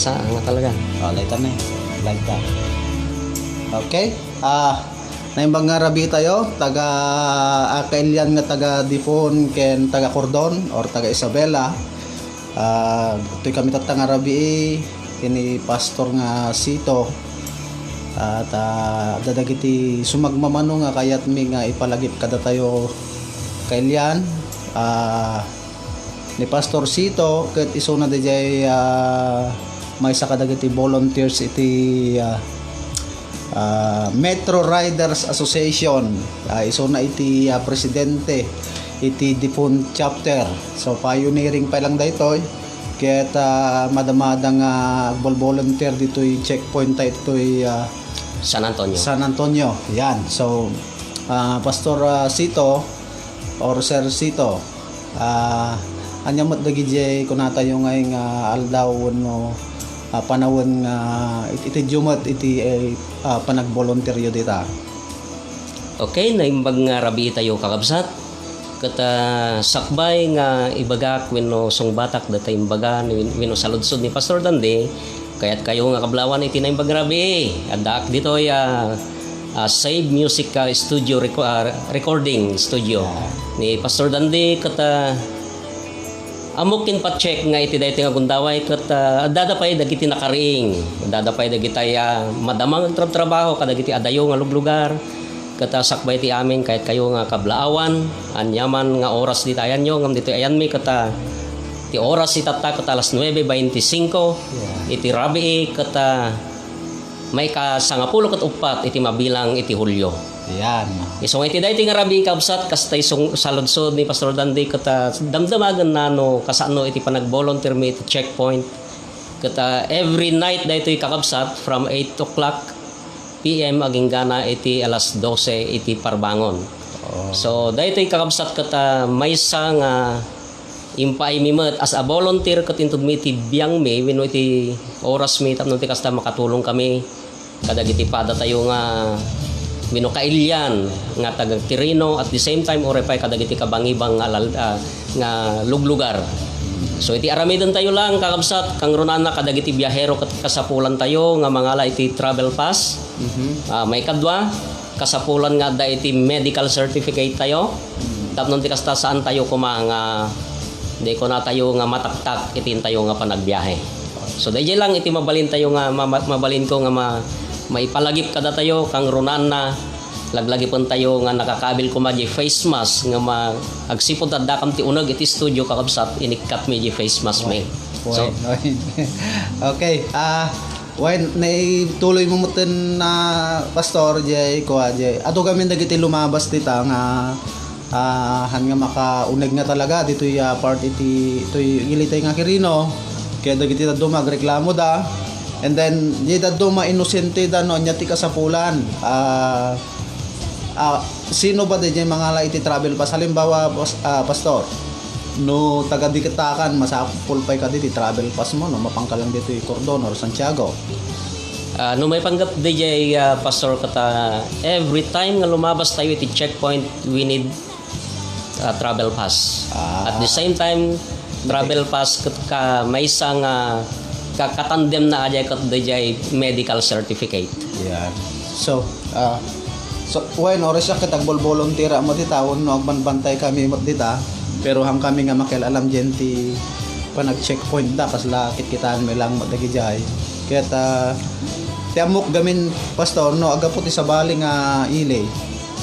sa nga talaga. Lightan na lightan. Okay. Naimbang nga rabi tayo, taga kailyan nga taga Dipon ken taga Cordon or taga Isabela. Ito'y kami tatang nga rabi kini pastor nga Sito. At dadagiti sumagmamano nga kayat mi nga ipalagip kada tayo kailyan. Ni Pastor Sito ket iso na DJ may sa kadagiti volunteers iti Metro Riders Association. Iso na iti presidente iti Dipon chapter. So pioneering pa lang daytoy ket madamada nga volunteer ditoy checkpoint ditoy San Antonio. Yan. So Pastor Sito or Sir Sito anyamot dagiti kunata yung ngay nga aldawon no panawon nga iti jumot iti panagboluntaryo dita. Okay, naimbag nga rabi tayo kakabsat. Kata sakbay nga ibagak wenno sungbatak data imbaga wenno saludsod ni Pastor Dande kaya't kayo nga kablawan iti naimbag rabi. Adak dito Save Music Studio recording studio ni Pastor Dande kata amukin pa check nga iti daytoy nga gundaway ket dadapay dagiti nakaring dadapay dagiti madamang trabaho kadagiti adayo nga luglugar ket sakbay ti amin kahit kayo nga kablaawan anyaman nga oras dito ayan nyo ngam dito ayan mi ket ti oras itata ket alas 9:25 iti rabi ket may ka 10 ket 4 iti mabilang iti Hulyo. Yan. Isong iti daytoy nga rabi kabsat kastay saludsod ni Pastor Dande ket damdamagan nano kasano iti panag-volunteer mi iti checkpoint ket every night daytoy kakabsat from 8 o'clock PM aging gana iti alas 12 iti parbangon. So daytoy kakabsat ket maysa nga impay mi met as a volunteer ket intud mi iti biyang mi wenno iti oras mi tapno ti kasta makatulong kami kadagiti pada tayo nga wino kailyan nga taga Tirino at the same time orepay kadagiti kabangibang nga luglugar. So iti aramidon tayo lang kakabsat kang runan na kadagiti biyahero ket kasapulan tayo nga mangala iti travel pass. May kadwa kasapulan nga da iti medical certificate tayo. Tapnon ti kasta saan tayo nga di ko na tayo nga mataktak iti tayo nga panagbiyahe. So dayjay lang iti mabalin tayo nga mabalin ko nga maipalagip kada tayo kang runan na laglagipon tayo nga nakakabil ko madji face mask nga agsipod addakam ti uneg iti studio kakabsat inikat mi di face mask mi. So okay, when naituloy mo mutin na pastor jay ko jay ato kami dagiti lumabas dita nga han nga makauneg nga talaga ditoy part itoy gilitay nga kirino kaya dagiti dadto magreklamo da. And then, di dadto mainosente da no nya ti kasapulan. Sino ba di mga iti travel pass? Halimbawa, pastor, no taga Dikitakan, masapul pay ka diti travel pass mo, no mapangkalang dito Cordon or Santiago. No may panggap DJ pastor kata every time nga lumabas tayo iti checkpoint we need travel pass. At the same time travel pass ka may isang kakatandem na ajay kat DJ medical certificate. Yeah. So when oras siya kitagbol volunteer mo titawon no agbanbantay kami mo dita pero hang kami nga makilalam ti panag checkpoint da kasla kitkitaan mi lang dagi jay ket tiamok gamin pastor no agapot sa bali nga ile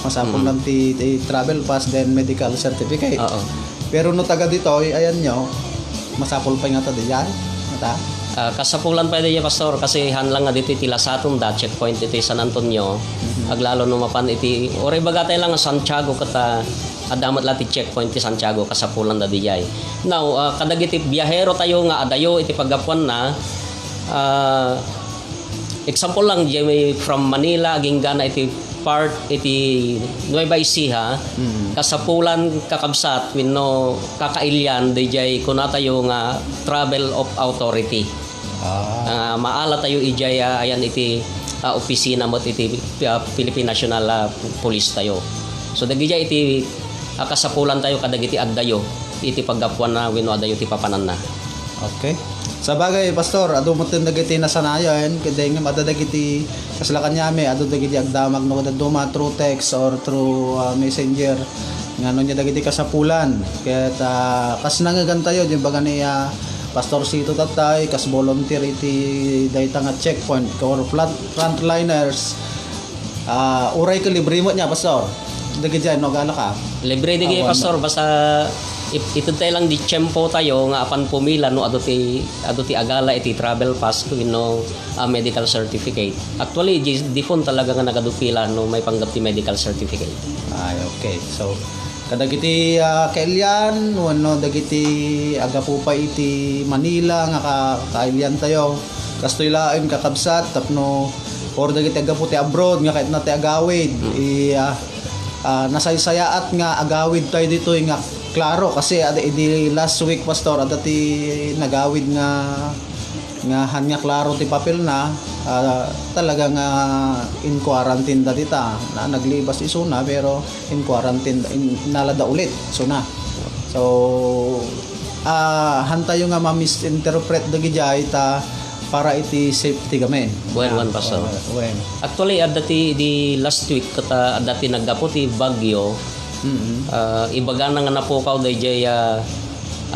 masapon lang ti travel pass then medical certificate. Pero no taga dito ayan nyo masapol pa nga ta diyan mata kasapulan pa diya pastor kasi hanlang nga dito iti Lasatum da checkpoint iti San Antonio aglalo no mapan iti ore bagatay lang Santiago kata adamat lati checkpoint iti Santiago kasapulan da dijay. Now kadagiti biyahero tayo nga adayo iti paggapuan na example lang diya from Manila aging gana iti part iti Nueva Ecija kasapulan kakabsat wenno kakailyan dijay kunatayo nga travel of authority. Maala tayo ijaya ayan iti opisina mo iti Philippine National Police tayo. So dagiti iti kasapulan tayo kadagiti addayo iti paggapuan na wenno adayo ti papanan na. Okay. Sa bagay, pastor, ado mo tin dagiti nasanayan, kada nga madadagiti kasla kanyame, ado dagiti agdamag no kada duma through text or through messenger. Ngano nya dagiti kasapulan. Ket kas nangagantayo di baga ni Pastor Sito Tatay kas volunteer iti dayta nga checkpoint or frontliners. Uray ka libre mo niya, pastor. Dagiti no gala ka. Libre di kayo, pastor, basta ito tayo lang di tiyempo tayo nga apan pumila no ado ti agala iti travel pass to no medical certificate. Actually di phone talaga nga nagadupila no may panggap ti medical certificate. Ay, okay. So kadagiti kailyan no dagiti aga po pa iti Manila nga kailyan tayo. Kastoy lain kakabsat tapno or dagiti aga po ti abroad nga kahit na ti agawid nasaysayaat nga agawid tayo dito nga klaro kasi di last week pastor ti nagawid nga hanya klaro ti papel na talaga nga in quarantine dita na naglibas isuna pero in quarantine nalada ulit so hantayo nga ma-misinterpret dagiti ta para iti safety gamen. Bueno, pastor. Actually adati di last week kata adati naggapo ti bagyo. Ibaga na nga napukaw day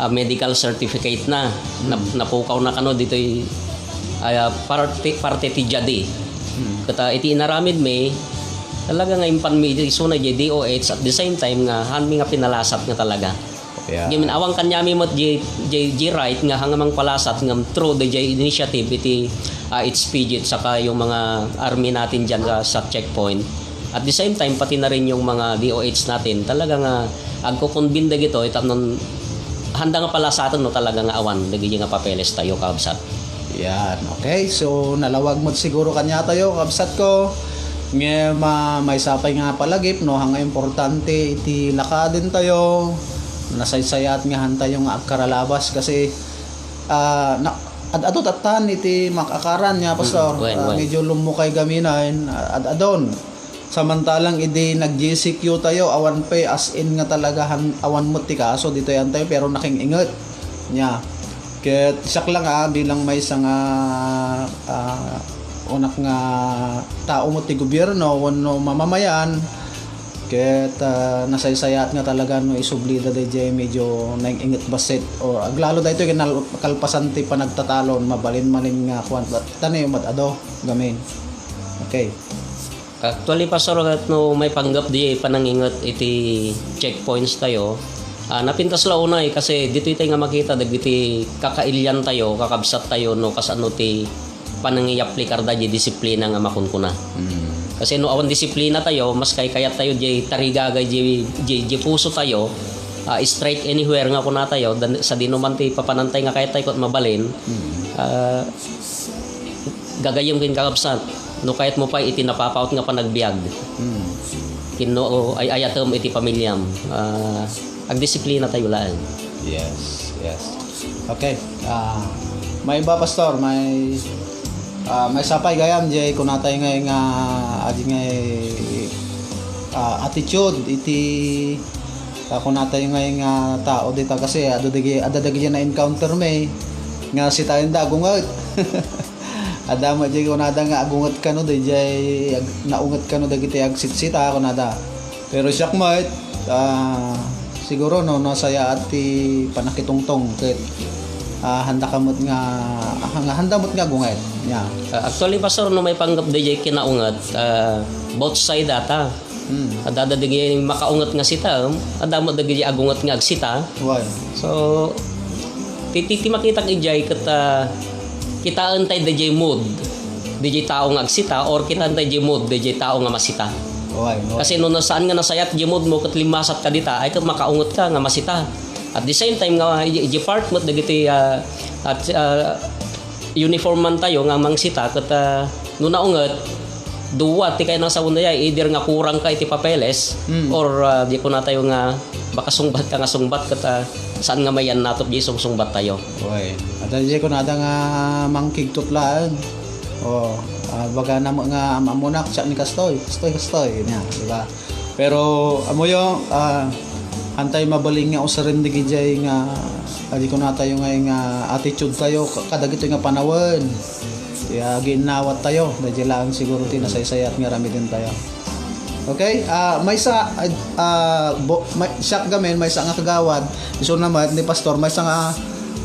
medical certificate na napukaw na kano dito parte ti jadi kata iti inaramid may talaga nga impan mi iso na DOH at the same time nga hanmi nga pinalasat nga talaga gimin awang kanyami mo J right nga hangamang palasat nga through the initiative iti HPG saka yung mga army natin dyan sa checkpoint. At the same time, pati na rin yung mga DOH natin, talaga nga, agkukunbin da gito, itapnon, handa nga pala sa atin, no, talaga nga awan, nagiging nga papeles tayo, kabsat. Yan, okay. So, nalawag mo siguro kanya tayo, kabsat ko. Nga, may sapay nga palagip, no, hanga importante, iti lakadin tayo, nasaysayat nga hanta yung agkaralabas, kasi, adto tatan iti makakaran niya, pastor, medyo lumukay gaminain, adon. Samantalang idi nag-GCQ tayo awan pay as in nga talaga awan mo ti kaso dito yan tayo pero naking ingat nya ket sak lang bilang may isang unak nga tao mo ti gobyerno wano mamamayan ket nasaysayat nga talaga no isublida DJ medyo naingat baset o aglalo dayto kalpasan ti panagtatalon mabalin-malin nga kwan tanay madado gamin. Okay. Actually, pastor, no, may panggap di panangingot iti checkpoints tayo. Napintas la una kasi dito tayo nga makita dagiti kakailyan tayo, kakabsat tayo no kasano ti panangiaplikar da di disiplina nga makunkuna. Kasi no awan disiplina tayo, mas kayat tayo di tarigaga di puso tayo. Strike anywhere nga kuna tayo sa dinuman ti papanantay nga kayat tayo kot mabalin. Gagayom kin kakabsat. No kahit mo pa iti napapaut nga panagbiag. Kino ay ayatom iti pamilyam. Agdisiplina tayo lang. Yes. Okay. May iba pastor, may sapay gayam jay kunatay nga adi nga attitude iti kunatay nga tao dita kasi adadagi na encounter may nga si tayong dagungat. Adama jay kunada nga agungat kano jay naungat kano dagiti agsitsita kunada. Pero siyak mat siguro no nasaya at ti panakitungtong ket handa kamot nga gungat nya. Actually pastor no may panggap jay kinaungat both side ata. Adada dagiti makaungat nga sita adamo dagiti agungat nga agsita. Why? So titi makita ijay ket kita antay DJ mood DJ tao nga agsita or kita antay DJ mood DJ tao nga masita. Kasi no nasaan nga nasayat DJ mood mo ket limasat ka dita ay ket makaungot ka nga masita. At the same time nga DJ part mo dagiti uniform man tayo nga mangsita ket no naungot duwa ti kay nang sauna either nga kurang ka iti papeles or di ko na tayo nga baka sungbat ka nga sungbat ket saan nga mayan natop di sungbat tayo. At di ko nada nga mangkigtot lang. Baga na nga amamunak siya ni kastoy niya, di ba? Pero amo yung antay mabaling nga usarin di gijay nga adi ko na tayo nga attitude tayo kadagito nga panawon. Ya ginawat tayo, dahil lang siguro tinasaysayat nga rami din tayo. Okay? May sa may siyak gamen, may sa nga kagawad. So naman ni pastor may sa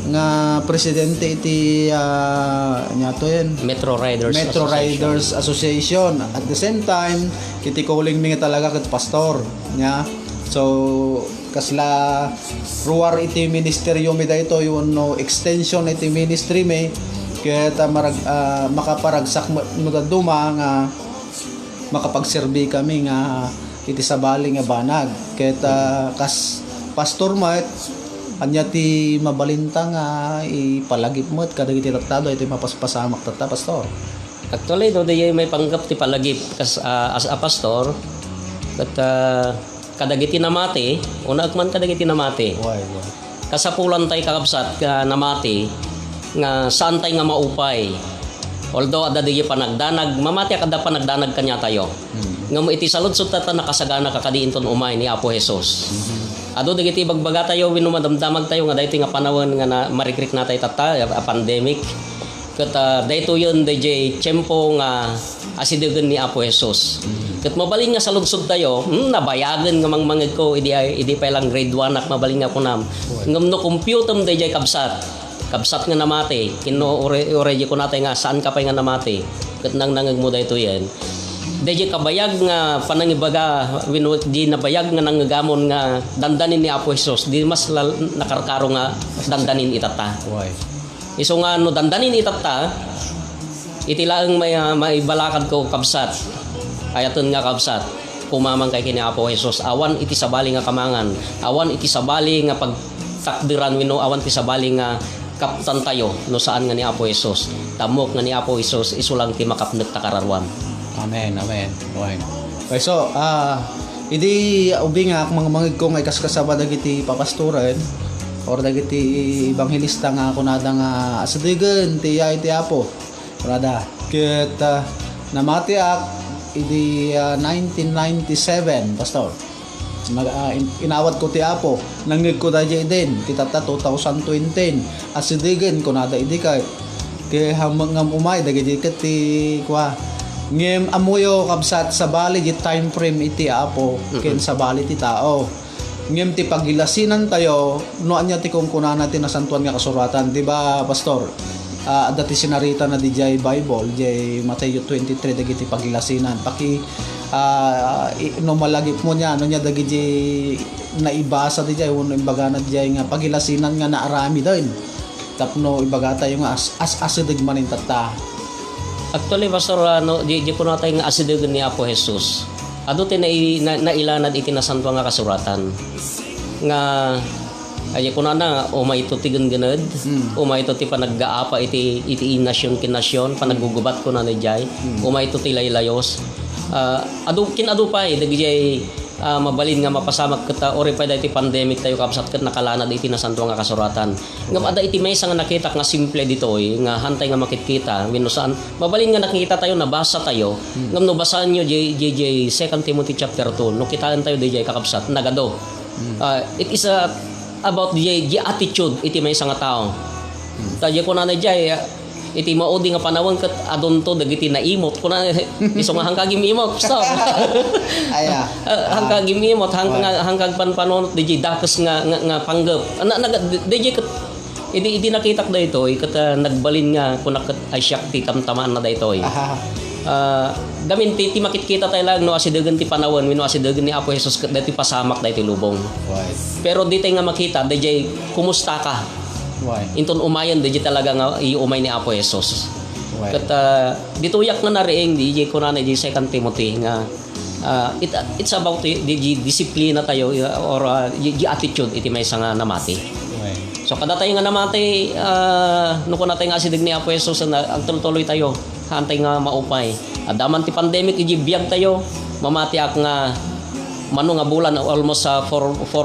nga presidente iti nya to yan Metro Riders Association. At the same time, iti calling mi nga talaga ket pastor nya. So kasla ruar iti ministeryo mi dayto yun no extension iti ministry mi ket makaparagsak duma nga makapagserbi kami nga iti sabali nga banag ket kas pastor mat anya ti mabalinta nga ipalagip mo kadagiti tattado iti mapaspasamak tatta pastor. Actually, no, di may panggap ti palagip as a pastor ket kadagiti namati, una man kadagiti namati. Why? Kasapulan tay kakabsat ka namati nga saan tay nga maupay. Although ada di pa nagdanag, mamati kada pa nagdanag kanya tayo. Nga mo iti saludsod tata nakasagana kakadiinton umay ni Apo Jesus. Ado digiti bagbaga tayo winumadamdamag tayo nga daytoy nga panahon nga na marikrik natay tata a pandemic. Ket dayto yun DJ tiyempo nga asidegan ni Apo Jesus. Ket mabalin nga saludsod tayo, nabayagan nga mangmangid ko idi pa lang grade 1 ak mabalin nga kunam. Ngam no computem DJ kabsat nga namati kino oreji ko natay nga saan ka pay nga namati ket nang nangagmo dayto yan DJ kabayag nga panangibaga wino di nabayag nga nangagamon nga dandanin ni Apo Jesus di mas nakarkaro nga dandanin itata. Why? Iso nga no dandanin itata iti laeng may balakad ko kabsat ayaton nga kabsat pumamang kay kini Apo Jesus awan iti sabali nga kamangan awan iti sabali nga pagtakdiran wino awan iti sabali nga kaptan tayo no saan nga ni Apo Jesus tamok nga ni Apo Jesus isulang ti makapnek takararwan. Amen. Okay, so idi ubing nga mga mangig ko nga kaskasaba dagiti papastoren or dagiti ebanghelista nga kunada nga asadigen ti Apo kunada ket namati ak idi 1997 pastor. Inawat ko ti Apo nangig ko dahi din kitata 2020 asidigen ko nada idi kay hamang ngam umay dagiti ket ti kwa ngem amuyo kabsat sa bali di time frame iti Apo ken sa bali ti tao ngem ti pagilasinan tayo no anya ti kung kunana ti nasantuan nga kasuratan di ba pastor dati sinarita na di jay Bible jay Mateo 23 dagiti pagilasinan paki no malagip mo niya no nya dagiti naibasa di jay uno imbaga na di jay nga pagilasinan nga naarami din tapno ibaga tayo nga asidig manin tata. Actually pastor di ko natay nga asidegan ni Apo Jesus ado ti nailanad iti nasantuan nga kasuratan nga ay ko na umay ito ti ganganad umay ito ti panaggaapa iti nasyon kinasyon panaggugubat ko na jay umay ito ti laylayos adu pa dagiti mabalin nga mapasamak kita ori pa iti pandemic tayo kapsat ket nakalanad iti nasantuan nga kasuratan ngam ada iti maysa nga nakita nga simple ditoy nga hantay nga makikita wenno saan mabalin nga nakita tayo nabasa tayo ngam no basahan nyo JJ 2 Timothy chapter 2 no kitaan tayo DJ kakapsat nagado it is about the attitude iti maysa nga tao tayo ko na jay iti maudi nga panawon ket adonto dagiti naimot kuna iso nga hangkag imot stop hangkag imot hangkag panpanonot DJ dakes nga panggep DJ ket idi nakitak daytoy ket nagbalin nga kuna ket ay siak ti tamtamaan na daytoy gamin ti makikita tayo lang no asidegan ti panawon wenno asidegan ni Apo Jesus ket daytoy pasamak daytoy lubong pero di tay nga makita DJ kumusta ka. Why? Inton umayan di talaga nga iumay ni Apo Jesus. Kat dituyak na nariing di ko na di 2 Timothy nga it's about the disiplina tayo or the attitude iti may nga namati. So kada tayo nga namati no ko natay nga asidig ni Apo Jesus ang tuloy tayo hantay nga maupay. Adaman ti pandemic iji biyag tayo mamati ak nga mano nga bulan almost 4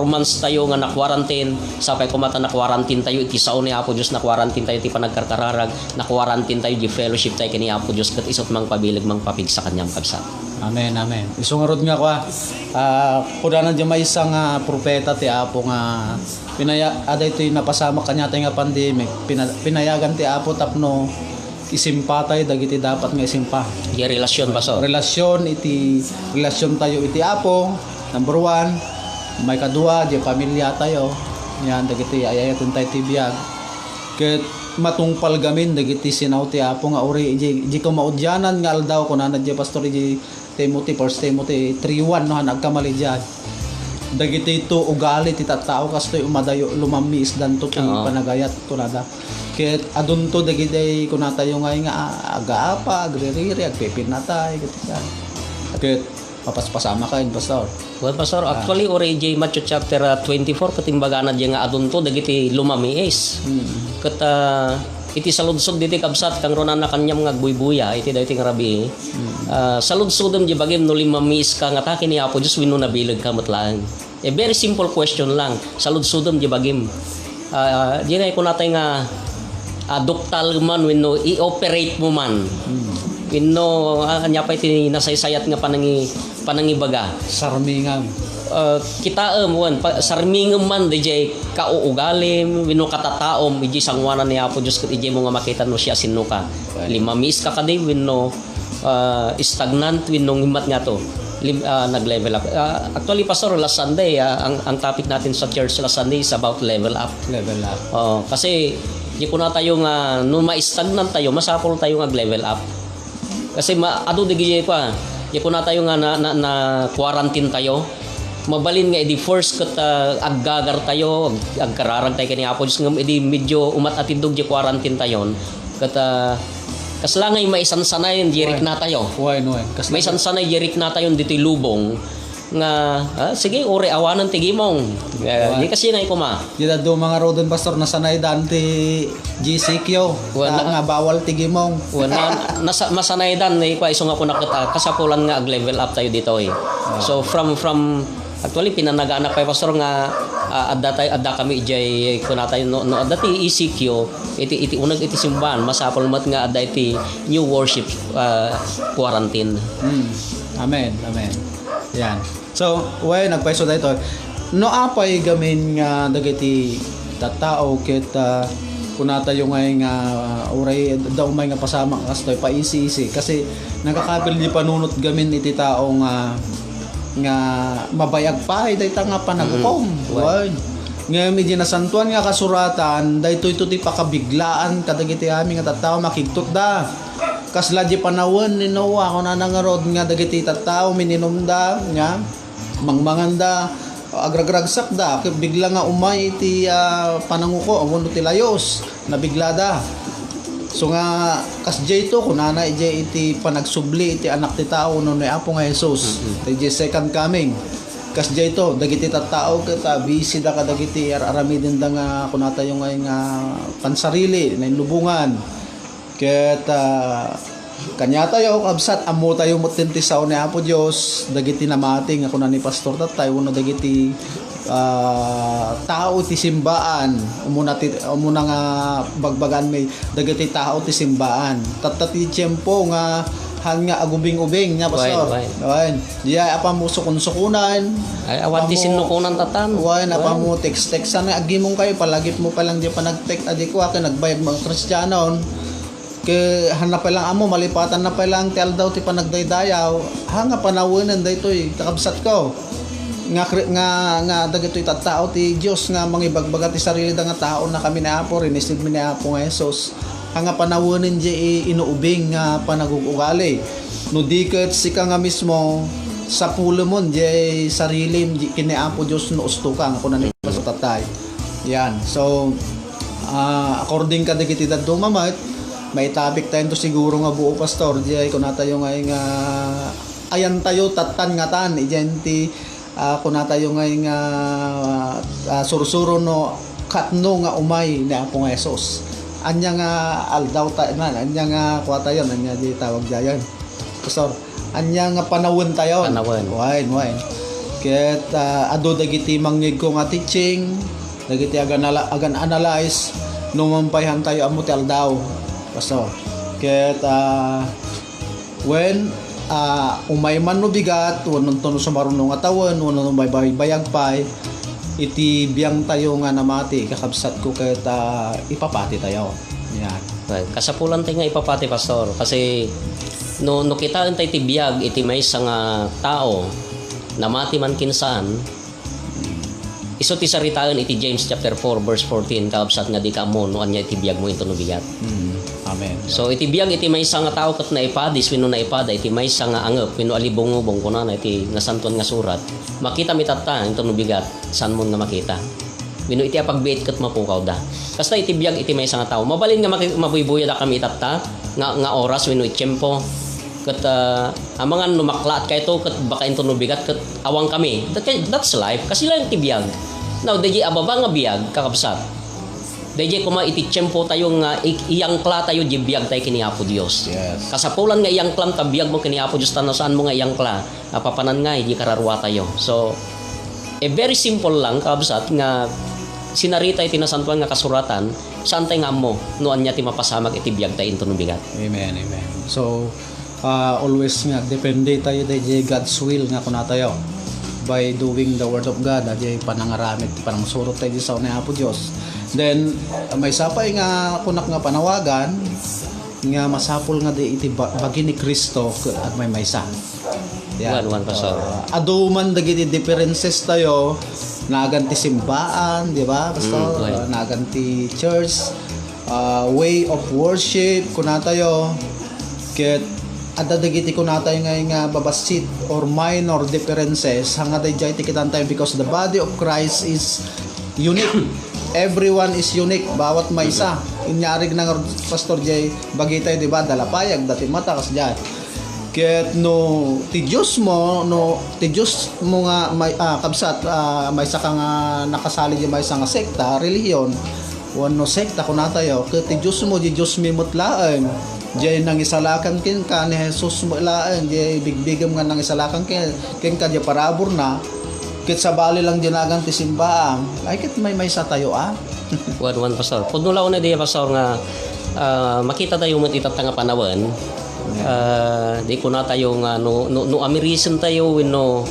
months tayo nga na-quarantine sapay kumata na-quarantine tayo iti sao ni Apo Dios na-quarantine tayo ti panagkarkararag na-quarantine tayo di fellowship tayo kini Apo Dios ket isot mang pabilig mang papig sa kanyang pagsa. Amen, amen. Isungarod nga ko kudanan dyan may isang propeta ti Apo nga aday ito'y napasama kanya tayo nga pandemic. Pinayagan ti Apo tapno isimpatay dagiti dapat nga isimpa. Di relasyon, Pastor. Relasyon tayo iti Apo. Number 1, may kadua, di pamilya tayo. Yan, dagiti ayayatin tayo tibiyag. Ket matungpal gamin dagiti sinaw ti Apo nga uri di ko maudyanan nga aldaw ko na di Pastor di Timothy 1 Timothy 3:1 no nagkamali diyan. Dagiti ito ugali ti tattao kastoy umadayo lumami isdan to ti panagayat kunada. Ket adun to dagiti kunata yung nga agaapa agririri agpipinatay ket ket papaspasama kain Pastor. Well, Pastor, actually, ori J. Matthew chapter 24, katimbaga na dyan nga adunto, dagiti lumami is. Kata, iti saludsod diti kabsat, kang ronan na kanyang nga buybuya, iti dahi ting rabi. Saludsodom di bagim no limami is ka nga takin ni Apo, Diyos wino nabilag ka matlaan. Very simple question lang. Saludsodom di bagim. Di na ko natay nga doktal man, wino i-operate mo man. Wino, anya pa iti nasaysayat nga panangibaga. Sarmingan. Kita sarmingem man DJ kauugalim wino katataom iji sangwanan ni Apo Dios ket iji mo nga makita no siya sino ka. Limamis ka kadi wino stagnant wino himat nga to. Nag-level up. Actually Pastor last Sunday ang topic natin sa church last Sunday is about level up. Level up. Kasi di ko na tayo nga no ma-stagnant tayo masapol tayo nga level up. Kasi ado digay pa. Di ko na tayo nga na quarantine tayo. Mabalin nga edi first ket aggagar tayo, agkararag tayo kani Apo Dios ngem edi medyo umat atindog di quarantine tayon. Ket kaslangay maisansanayon jerik na tayo. Why no? May sansanay jerik na tayon ditoy lubong nga sige ore awanan tigimong. Di kasi nga kuma. Di do mga rodon Pastor nasanay dante GCQ nga bawal tigimong. Masanay dan ni kwa iso nga po nakita kasapulan nga ag level up tayo dito eh. So from actually pinanagaanak pa Pastor nga adda kami ijay kunata no adda ti ECQ iti unag iti simbahan masapol mat nga adda iti new worship quarantine. Amen. Yan. So, nagpaiso dito. No apay gamin nga dagiti tattao ket kunata yung nga uray daw may nga pasama kastoy pa isi kasi nakakapil di panunot gamin iti tao nga mabayag pa dayta nga panagukom. Nga medyo nasantuan nga kasuratan daytoy ti pakabiglaan kadagiti ami nga tattao makigtot da. Kasla di panawon ni Noah ako na nangarod nga dagiti tattao mininumda nga mangmanganda agragragsak da bigla nga umay iti pananguko awono ti layos nabiglada. So nga kasjay to kunana iti panagsubli iti anak ti tao no ni Apo nga Jesus. Iti second coming. Kasjay to dagiti tattao ket busy da kadagiti aramidin da nga kunata yung nga pansarili na lubungan. Ket kanya tayo kabsat amo tayo mutinti sa ni Apo Dios dagiti namati nga kuno ni Pastor tatay uno dagiti tao ti simbaan umuna nga bagbagan may dagiti tao ti simbaan tatati tiempo nga han nga agubing-ubing nya Pastor. Wan. Diya apa mo sukun-sukunan. Ay awan ti sinukunan tatan. Wan apa mo text-textan nga agimong kayo palagip mo pa lang di pa nag-text adikwa ka nagbayad mga Kristiyanon. Ke hanap pa lang amo malipatan na pa lang ti aldaw ti panagdaydayaw hanga panawonan daytoy kakabsat ko nga dagitoy tattao ti Dios nga mangibagbaga ti sarili da nga tao na kami na Apo rinisig mi ni Apo nga Jesus hanga panawonan di inuubing nga panagugugali no diket sika nga mismo sa pulo mon di sarili kini Apo Dios no usto ka nga kunan ni tatay yan so according ka dagiti dadto mamat may topic tayo to siguro nga buo Pastor diay kun tayo nga ayan tayo tatan nga tan ijenti kun tayo nga sursuro no katno nga umay ni Apo nga Jesus anya nga aldaw ta na anya nga kuwata yon anya di tawag dayan Pastor anya nga panawon tayo wine ket ado dagiti manggig ko nga teaching dagiti agan analyze no mampayhan tayo amo ti aldaw Pastor. Ket when umay man no bigat wanon tono sa marunong atawan wanon may bayag pay iti biyang tayo nga namati kakabsat ko ket ipapati tayo yan. Right. Kasapulan tayo nga ipapati, Pastor, kasi no kitaan tayo ti biyag iti may nga tao namati man kinsan iso ti saritaan iti James chapter 4 verse 14 kaabsat nga di ka mo no anya iti biyag mo into no bigat. Amen. So iti biyag iti may nga tao ket naipadis wenno naipada iti may nga angep wenno alibungubong kunana iti nasantuan nga surat makita mitata into no bigat san mo nga makita wenno iti apagbiit ket mapukaw da kasta iti biyag iti may nga tao mabalin nga mabuybuya da kami itata nga oras wenno itiyempo ket amangan numaklat kay to ket baka into no bigat ket awang kami that's life kasi lang iti biyag. Now, DJ ababa nga biyag kakabsat. DJ kuma iti tiyempo tayo nga iyang kla tayo di biyag tayo kini Apo Dios. Yes. Kasapulan nga iyang klam ta biyag mo kini Apo Dios tano saan mo nga iyang kla papanan nga di kararwa tayo. So very simple lang kakabsat nga sinarita iti nasantuan nga kasuratan saan tayo nga mo noan nya ti mapasamag iti biyag tayo into no bigat. Amen. So always nga depende tayo DJ God's will nga kuna tayo by doing the word of God ajay panangaramit panangsurot tayo sa ni Apo Dios. Then may sapay nga kunak nga panawagan nga masapol nga di iti bagi ni Kristo at may maysa. One Pastor. Aduman dagiti differences tayo naganti simbaan, di ba? Pastor, naganti church, way of worship kuna tayo ket ada dagiti kuna tayo nga babasit or minor differences hanga dayjay ti kitan tayo because the body of Christ is unique. Everyone is unique, bawat maysa. Inyarig na Pastor Jay bagi tayo di ba dalapayag dati mata kas diyan. Ket no ti Dios mo nga may kabsat maysa ka nga nakasali di maysa nga sekta, relihiyon. Wano sekta kuna tayo ket ti Dios mo di Dios mi mutlaan. Jay nang isalakan ken ka ni Jesus mo laan jay bigbigam nga nang isalakan ken ka jay parabor na ket sabali lang dinagang ti simbaan ay ket may sa tayo One Pastor. Pud nulaw na di Pastor nga makita tayo mo itata nga panawan di ko na tayo nga no amerisen tayo wenno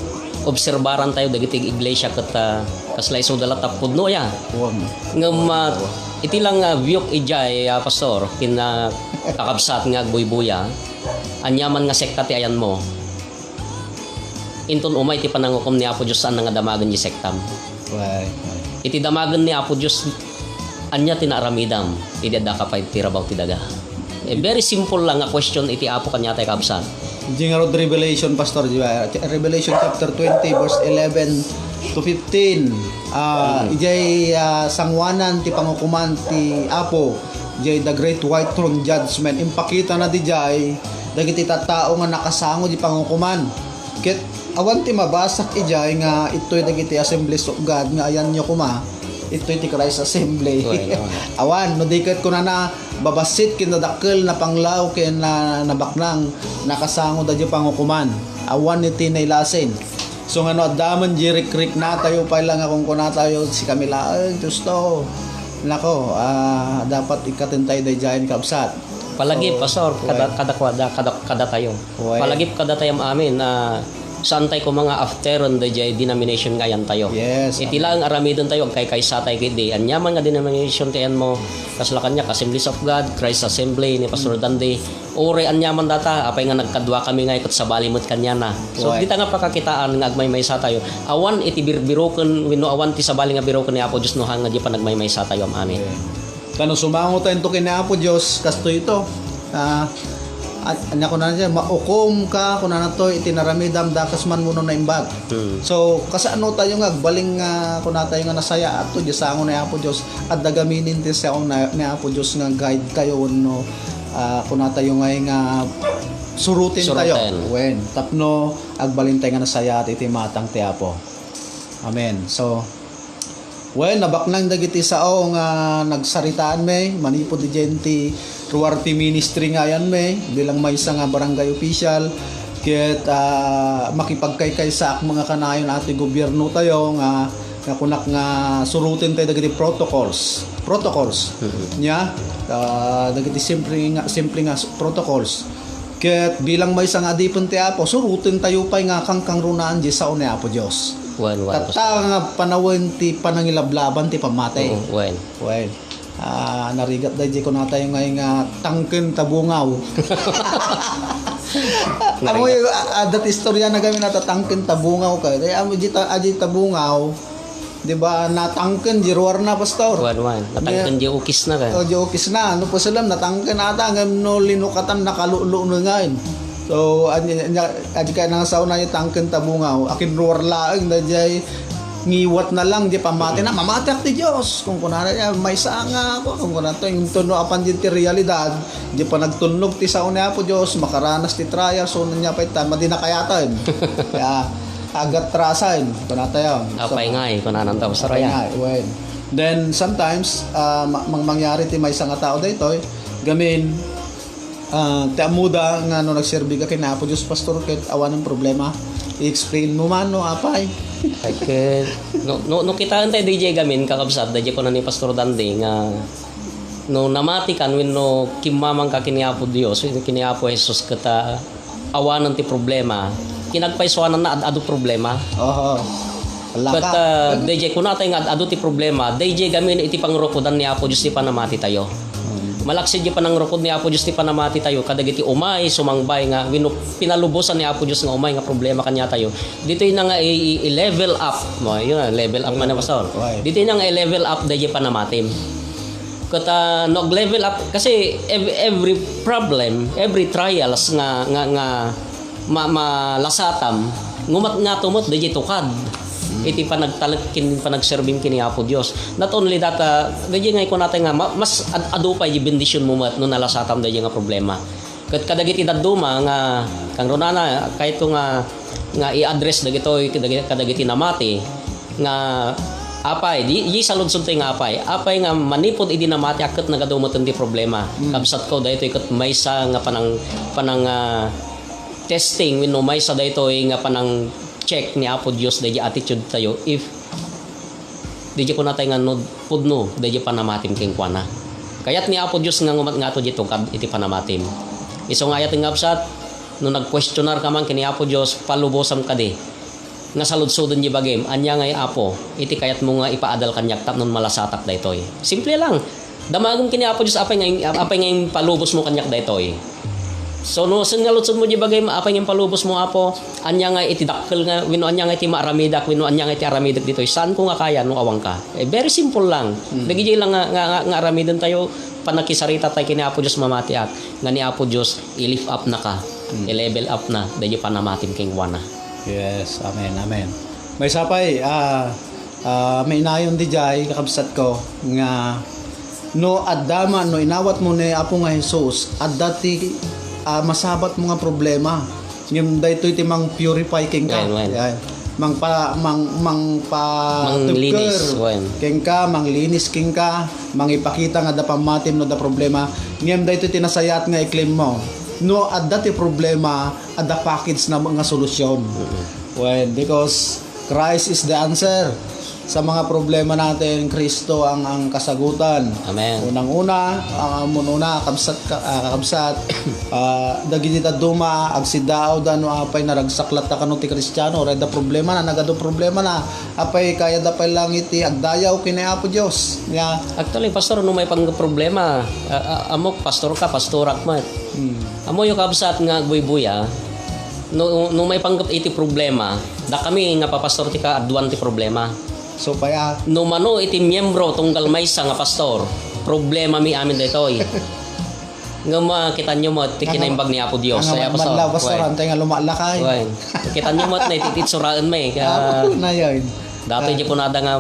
obserbaran tayo dagiti iglesia ket kaslay so dala tapod no ya nga iti lang viyok ijay Pastor kina kakabsat nga buybuya anyaman nga sekta ti ayan mo inton umay ti panangukom ni Apo Dios saan nga damagan di sektam iti damagan ni Apo Dios anya tinaramidam ti da ka pa ti rabaw ti daga very simple lang nga question iti Apo kanya tay kabsat di nga Revelation Pastor Revelation chapter 20 verse 11 to 15 ijay sangwanan ti pangukuman ti Apo jay the great white throne judgment impakita na di jay dagiti tattao nga nakasango di pangukuman ket awan ti mabasak ijay nga itoy dagiti Assemblies of God nga ayan nyo kuma itoy ti Christ Assembly awan no diket ko na babasit kinadakkel na panglaw ken na nabaknang nakasango da di pangukuman awan iti nailasin. So nga no adaman jirik-rik na tayo pa lang akong kuna tayo si Camila gusto nako dapat ikatintay day jain kabsat palagi Pastor kada tayo palagi kada tayo amin na saan tayo ko mga after on the denomination ngayon tayo yes iti lang aramidon tayo kay kaysa tayo kiti anyaman nga denomination kayan mo kasla kanya Assemblies of God Christ Assembly ni Pastor Dandi ore anyaman data apay nga nagkadwa kami nga ikot sa balimot kanya na so dita nga pakakitaan nga agmay-maysa tayo awan iti biroken wenno awan ti sabali nga biroken ni Apo Dios no hanga di pa nagmay-maysa tayo amin kano sumango tayo to kini Apo Dios kasto ito anya ko na niya maukom ka kuno na to itinaramidam dakas man muno na imbag so kasano tayo nga baling kuno tayo nga nasaya ato di sango na Apo Dios at dagaminin ti sa ni Apo Dios nga guide kayo no kuno tayo nga surutin tayo wen tapno agbalin tayo nga nasaya at iti matang ti Apo amen. So wen nabaknang dagiti sao nga nagsaritaan may manipod di genti Ruarte Ministry nga yan may bilang may isa nga barangay official ket makipagkaykay sa mga kanayon ati gobyerno tayo nga kunak nga surutin tayo dagiti protocols nya dagiti simple nga protocols Ket bilang may sang adipon ti Apo, surutin tayo pa'y nga kang runaan di sa une Apo Diyos. Wen, Kata nga panawin ti panangilablaban ti pamatay. Wen. Well, narigat dahil ko na tayo nga tangken tabungaw. Amo yung adat istorya na kami natatangken tabungaw kayo. Kaya amo di tabungaw, di ba, natangken di ruwar na pastor. Wen. Natangkan di ukis na ka. O di ukis na, ano po sila, natangken ata, hanggang no linukatan nakalulo na ngayon. So, adi kaya nang sauna yung tangken tabungaw, akin ruwar laeng na jay ngiwat na lang di pamati na mamati ak ti Dios kung kunana ya may sanga ako kung kunana to yung tuno apan di ti realidad di pa nagtunog ti sauna Apo Dios makaranas ti trial so nya pa ita madi na kayatan kaya agat trasain kunata yon Apay ngay, kung nananta ko sa raya. then sometimes mangyari ti may sanga tao daytoy gamin ti amuda nga no nagserbi ka kina Apo Dios pastor ket awan ng problema i-explain mo man no apay Kaya, no kitaan tayo DJ gamin kakabsat, DJ ko na ni Pastor Dande nga no namati kan when no kimamang ka kiniapo Dios, kiniapo Jesus kata awanan ti problema, kinagpaiswanan na adu problema. Oo. But DJ ko na tayo nga adu ti problema, DJ gamin iti pangrokodan ni Apo Dios ti panamati tayo. Malaksid di panangrokod ni Apo Dios ti panamati tayo kadagiti umay sumangbay nga wino pinalubosan ni Apo Dios nga umay nga problema kanya tayo dito na nga i-level up mo yun level up man na pastor dito na nga i-level up dahi panamatim kata nag-level up kasi every problem every trials nga malasatam ngumat nga tumot dahi tukad iti panagserving kini Apo Dios not only that dahi nga iko natin nga mas adu pa yung bendisyon mo no nalasatam dahi nga problema ket kadagiti dadduma nga kang runana kahit ko nga i-address dagitoy kadagiti namati nga apay di saludsod tay nga apay nga manipod idi namati aket nagadumot ti problema kabsat ko daytoy ket maysa nga panang testing wenno maysa daytoy nga panang check ni Apo Dios dahi attitude tayo if dahi ko natay nga pudno dahi panamatim king kuana kayat ni Apo Dios nga ngumat nga to dito iti panamatim iso nga ayat nga absat no nag-questioner ka man kini Apo Dios palubosam kadi nga saludsodon di bagem anya nga Apo iti kayat mo nga ipaadal kanyak tapnon malasatak daytoy simple lang damagom kini Apo Dios apay nga palubos mo kanyak daytoy. So no singalutsod mo di bagay apay ng palubos mo Apo anya nga iti dakkel nga wino anya nga iti maaramidak wino anya nga iti aramidak dito saan ko nga kaya no awang ka very simple lang dagiti lang nga aramidan tayo panakisarita tayo kini Apo Dios mamatiak nga ni Apo Dios i-lift up na ka i-level up na dahi panamatim king wana. Yes, amen. May sapay may inayon di jay kakabsat ko nga no addama no inawat mo ni Apo nga Jesus addati masabat mga problema yung daytoy ti mang purify king ka manglinis king ka manglinis king ka mangipakita nga da pamatim no da problema ngem daytoy tinasayat nga i-claim mo no adda ti problema adda package na mga solusyon because Christ is the answer sa mga problema natin. Kristo ang kasagutan. Amen. Unang-una mununa kabsat dagiti duma agsidao dano apay naragsaklat ta kano ti Kristiyano reda problema na nagado problema na apay kaya da pay lang iti agdayaw kini Apo Dios nya actually pastor no may pang problema amok pastor ka pastorak mat amo yo kabsat nga buybuya no may panggap iti problema da kami nga papastor ti ka adwan ti problema. So paya no mano iti miyembro tunggal maysa nga pastor problema mi amin daytoy nga makita nyo mo tikinaimbag ni Apo Dios saya pastor antay nga lumalakay kita nyo mo na ititsuraan may na yun dato di ko nada nga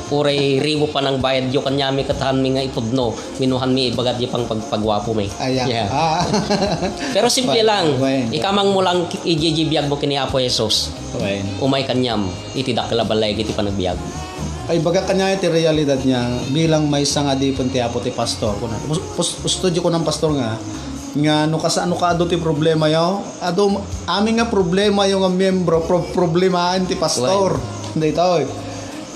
uray ribo pa ng bayad yo kanyami katahan mi nga ipudno minuhan mi ibagat di pang pagpagwapo may pero simple lang ikamang mo lang ijijibiyag mo kini Apo Jesus umay kanyam iti dakla balay iti panagbiag ay baga kanya iti realidad niya bilang may sanga di ti Apo ti pastor kuno studio ko ng pastor nga no kasano ka ado ti problema yo ado amin nga problema yo nga miyembro problemahan ti pastor daytoy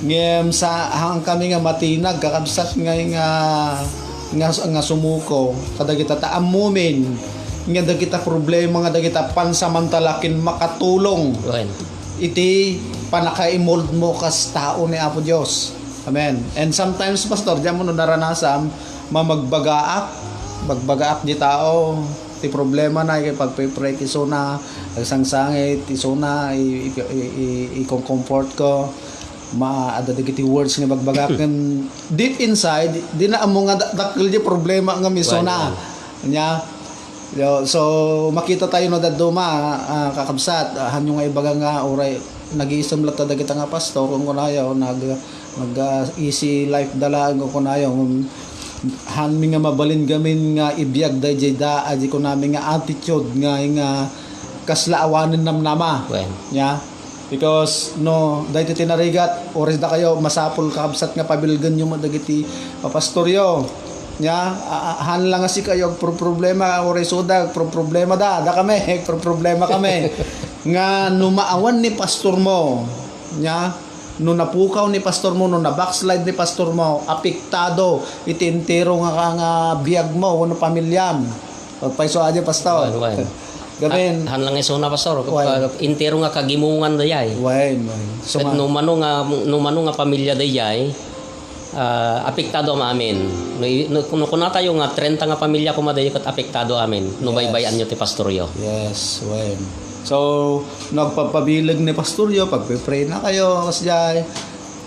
ngem sa hang kami nga matinag kakabsat nga sumuko kadagita taamumin nga dagita problema nga dagita pansamantalakin makatulong Wen. iti panaka-mold mo kas tao ni Apo Dios. Amen. And sometimes pastor, diyan mo no naranasan magbagaak di tao ti problema na kay pagpray kiso na sangsangit iso na i-comfort ko maada dagiti words nga bagbagaken deep inside di na amo nga dakkel di problema nga miso na nya. So makita tayo no daduma kakabsat hanyo nga ibaga nga oray nag-iisam lata dagita nga pastor kung kunayo nag easy life dalaan ko kunayo han mi nga mabalin gamin nga ibiyag dayjay da aji ko namin nga attitude nga kaslaawanen namnama Wen. nya. Because no dahil tinarigat oras da kayo masapol kakabsat nga pabilgan nyo madagiti papastoryo nya han lang si kayo problema oras soda problema da kami problema kami nga numaawan ni pastor mo nya no napukaw ni pastor mo no na backslide ni pastor mo apektado iti entero nga biyag mo no pamilyam pagpaiso aja pastor Wen. gamin Han lang iso na pastor. Intero nga kagimungan dayay. Wain. So, Ket no mano nga pamilya dayay apektado am amin. No kuna tayo nga 30 nga pamilya ko maday ket apektado amin. No baybayan nyo ti pastoryo. yes, wain. So, nagpapabilag ni pastoryo, pagpe-pray na kayo kasjay.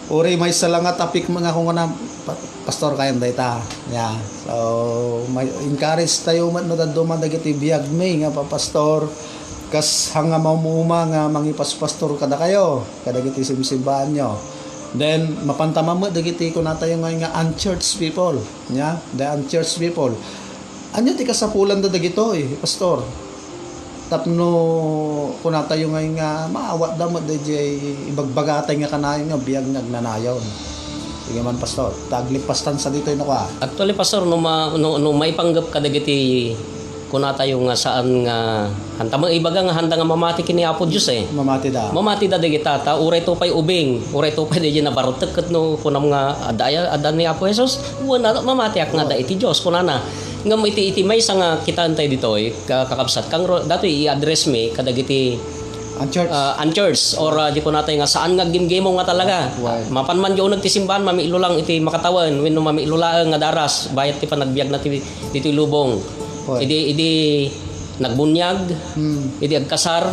Uri may salangat apik mga kung na pastor kayang dayta. Yeah. So, may encourage tayo man no dadto man dagiti biag may nga pastor kas hanga mamuma nga mangipas pastor kada kayo kadagiti simsimbahan nyo. Then mapantama mo dagiti ko na tayo nga unchurched people. Yeah, the unchurched people. Anyo ti kasapulan da dagito pastor. Tapno kuna tayo nga maawat da mo DJ ibagbagatay nga kanayon nga biag nagnanayon. Sige man pastor, taglipastan sa dito ino ka. Actually pastor no may panggap kadagiti kuna tayo nga saan nga hanta ibaga nga handa nga mamati kini Apo Dios Mamati da. Mamati da dagita ta uray to pay ubing, uray to pay di na barutek ket no kunam nga adan ni Apo Jesus. Wala mamati ak nga da iti Dios kunana. Nga mo iti may sa nga kitaan tayo dito kakabsat kang dato i-address me kadagiti unchurched or di ko natay nga saan nga gimgemo nga talaga. Mapan man yo nagtisimbahan mamiilo lang iti makatawan wenno mamiilo lang nga daras bayat ti panagbiag na dito lubong. Idi nagbunyag, idi agkasar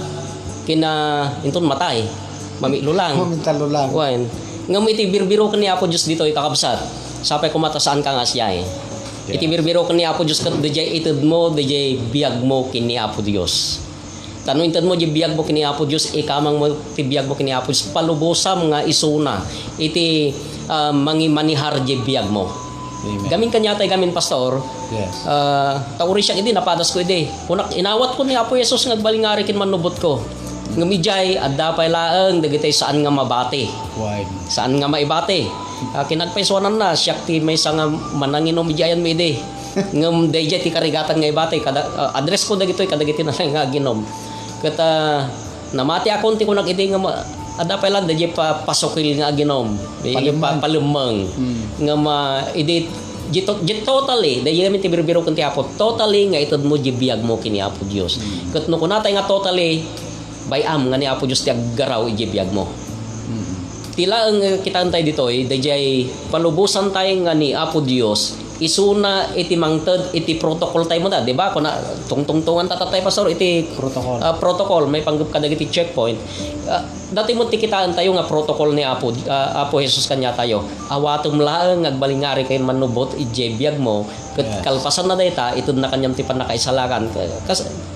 kina inton matay. Mamiilo lang. Mamintalo lang. Wen. Nga mo iti birbiro kani Apo Dios dito kakabsat. Sapay kumata saan ka nga siya Iti birbiro kani Apo Dios ket DJ ited mo DJ biag mo kini Apo Dios. Tanuintan mo di biag mo kini Apo Dios ikamang mo ti biag mo kini Apo Dios palubosam nga isuna iti mangimanihar di biag mo. Amen. Gamin kanya tay gamin pastor. Yes. Tauri siya idi napadas ko idi. Kunak inawat ko ni Apo Jesus ngagbalingari kin manubot ko. Ngamijay adda pay laeng dagitay saan nga mabati. Why? Saan nga maibati? Kinagpaisuanan na siya ti may nga mananginom ijayan mi ide. Ngem dayjay ti karigatan nga ibati kada address ko dagitoy kadagiti na nga ginom. Ket namati akon ti kunag ide nga ada pa lang dayjay pasokil nga ginom. Palumang. Nga ide totally dayjay mi ti birbiro kun ti Apo. Totally nga itud mo biag mo kini Apo Dios. Ket no kunatay nga totally bayam nga ni Apo Dios ti aggaraw biag mo. Tila ang kita antay dito dayjay palubusan tayo nga ni Apo Dios isuna iti mangted iti protocol tayo mo da di ba kun tungtungan tatatay pastor iti protocol may panggap kadagiti checkpoint dati mo tikitaan tayo nga protocol ni Apo Jesus kanya tayo awatom laeng agbalingari kay manubot ije biag mo ket kalpasan na dayta itud na kanyam ti panakaisalakan